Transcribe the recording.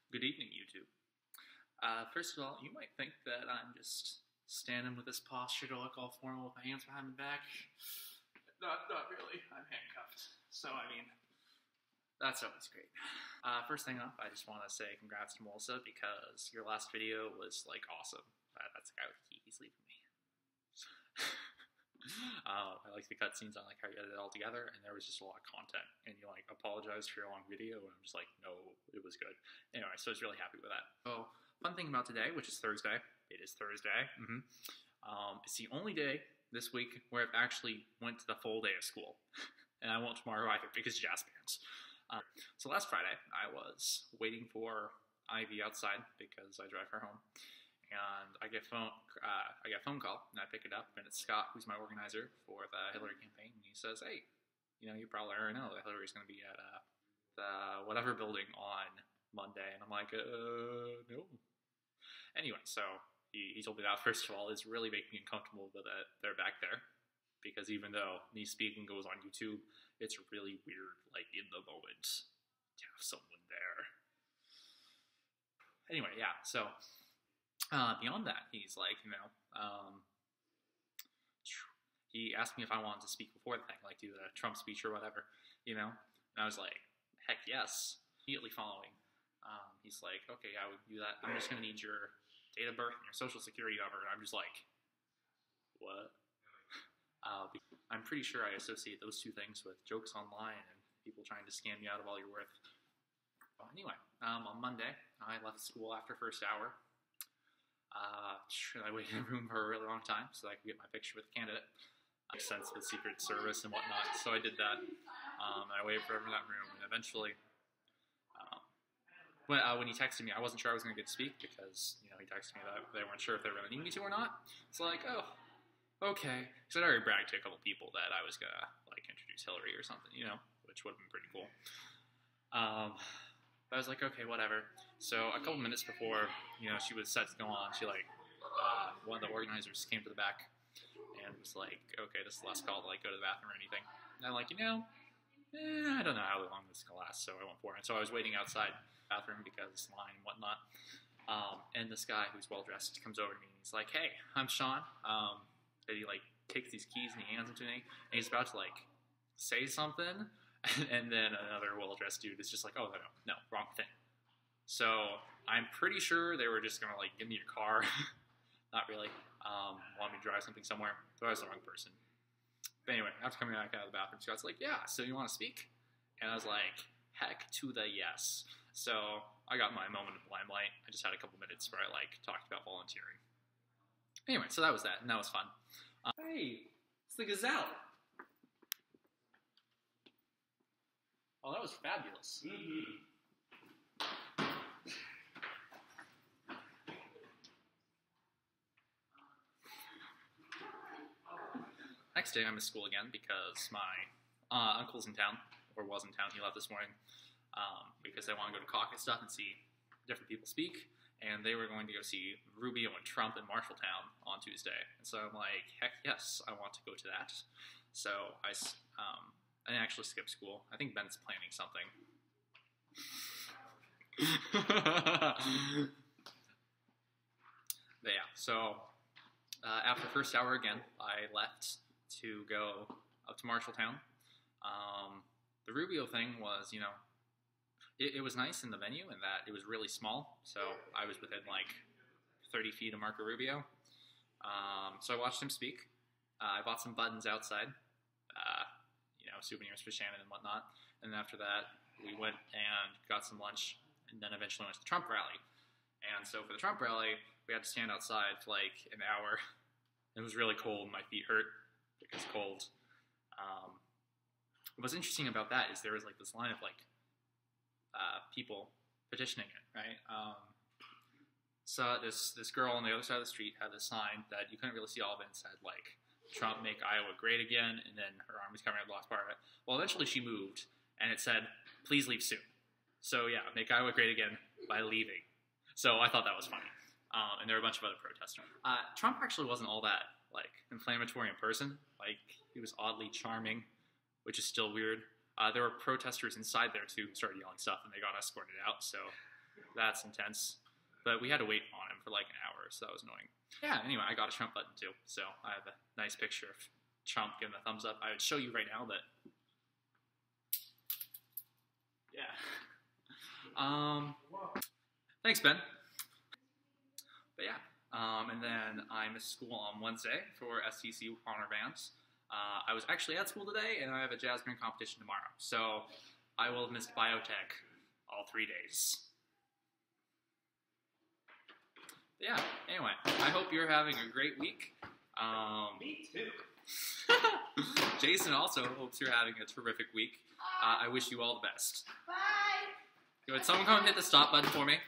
Good evening, YouTube. First of all, you might think that I'm just standing with this posture to look all formal with my hands behind my back. Not really. I'm handcuffed. So, that's always great. First thing off, I just want to say congrats to Melissa because your last video was, awesome. That's the guy with the key. He's leaving me. I like the cutscenes. I like how you edited it all together, and there was just a lot of content. And you apologized for your long video, and I'm just like, no, it was good. Anyway, so I was really happy with that. So, fun thing about today, which is Thursday. It is Thursday. It's the only day this week where I've actually went to the full day of school, and I won't tomorrow either because jazz bands. So last Friday, I was waiting for Ivy outside because I drive her home. And I get a phone call, and I pick it up, and it's Scott, who's my organizer for the Hillary campaign, and he says, hey, you probably already know that Hillary's going to be at the whatever building on Monday, and I'm like, no. Anyway, so he told me that, first of all, is really making me uncomfortable that they're back there, because even though me speaking goes on YouTube, it's really weird, in the moment, to have someone there. Anyway, yeah, so... beyond that, he's like, he asked me if I wanted to speak before the thing, do the Trump speech or whatever, and I was like, heck yes, immediately following. He's like, okay, I would do that. I'm just going to need your date of birth and your social security number, and I'm just like, what? I'm pretty sure I associate those two things with jokes online and people trying to scam you out of all your worth. Well, anyway, on Monday, I left school after first hour. I waited in a room for a really long time so that I could get my picture with the candidate. Makes sense with Secret Service and whatnot, so I did that. I waited forever in that room, and eventually, when he texted me, I wasn't sure I was going to get to speak because, he texted me that they weren't sure if they were going to need me to or not. It's like, oh, okay. Because I'd already bragged to a couple people that I was going to, introduce Hillary or something, which would have been pretty cool. But I was like, okay, whatever. So a couple minutes before, she was set to go on, she one of the organizers came to the back and was like, okay, this is the last call to go to the bathroom or anything. And I'm like, I don't know how long this is gonna last, so I went for it. So I was waiting outside the bathroom because line and whatnot. And this guy who's well dressed comes over to me and he's like, hey, I'm Sean. And he takes these keys and he hands them to me, and he's about to say something. And then another well-dressed dude is just like, oh, no, wrong thing. So I'm pretty sure they were just going to, give me a car. Not really. Want me to drive something somewhere. But I was the wrong person. But anyway, after coming back out of the bathroom, Scott's like, yeah, so you want to speak? And I was like, heck to the yes. So I got my moment of limelight. I just had a couple minutes where I, talked about volunteering. Anyway, so that was that, and that was fun. Hey, it's the Gazelle. Oh, that was fabulous. Next day, I missed school again because my uncle's in town, or was in town. He left this morning because they want to go to caucus stuff and see different people speak. And they were going to go see Rubio and Trump in Marshalltown on Tuesday. And so I'm like, heck yes, I want to go to that. So I didn't actually skip school. I think Ben's planning something. But yeah, so after first hour again, I left to go up to Marshalltown. The Rubio thing was, it was nice in the venue in that it was really small. So I was within 30 feet of Marco Rubio. So I watched him speak. I bought some buttons outside. Souvenirs for Shannon and whatnot. And after that, we went and got some lunch, and then eventually went to the Trump rally. And so for the Trump rally, we had to stand outside for an hour. It was really cold, and my feet hurt because cold. What's interesting about that is there was this line of people petitioning it, right? So this girl on the other side of the street had this sign that you couldn't really see all of it, and said Trump make Iowa great again, and then her arm was covering up the last part of it. Well, eventually she moved, and it said, please leave soon. So yeah, make Iowa great again by leaving. So I thought that was funny. And there were a bunch of other protesters. Trump actually wasn't all that, inflammatory in person. He was oddly charming, which is still weird. There were protesters inside there, too, who started yelling stuff, and they got escorted out, so That's intense. But we had to wait on him for like an hour, so that was annoying. Yeah, anyway, I got a Trump button too, so I have a nice picture of Trump giving a thumbs up. I would show you right now, but yeah. Thanks, Ben. But yeah, and then I missed school on Wednesday for STC honor bands. I was actually at school today, and I have a jazz band competition tomorrow, so I will have missed biotech all 3 days. But yeah, anyway, I hope you're having a great week. Me too. Jason also hopes you're having a terrific week. I wish you all the best. Bye. Would someone come and hit the stop button for me?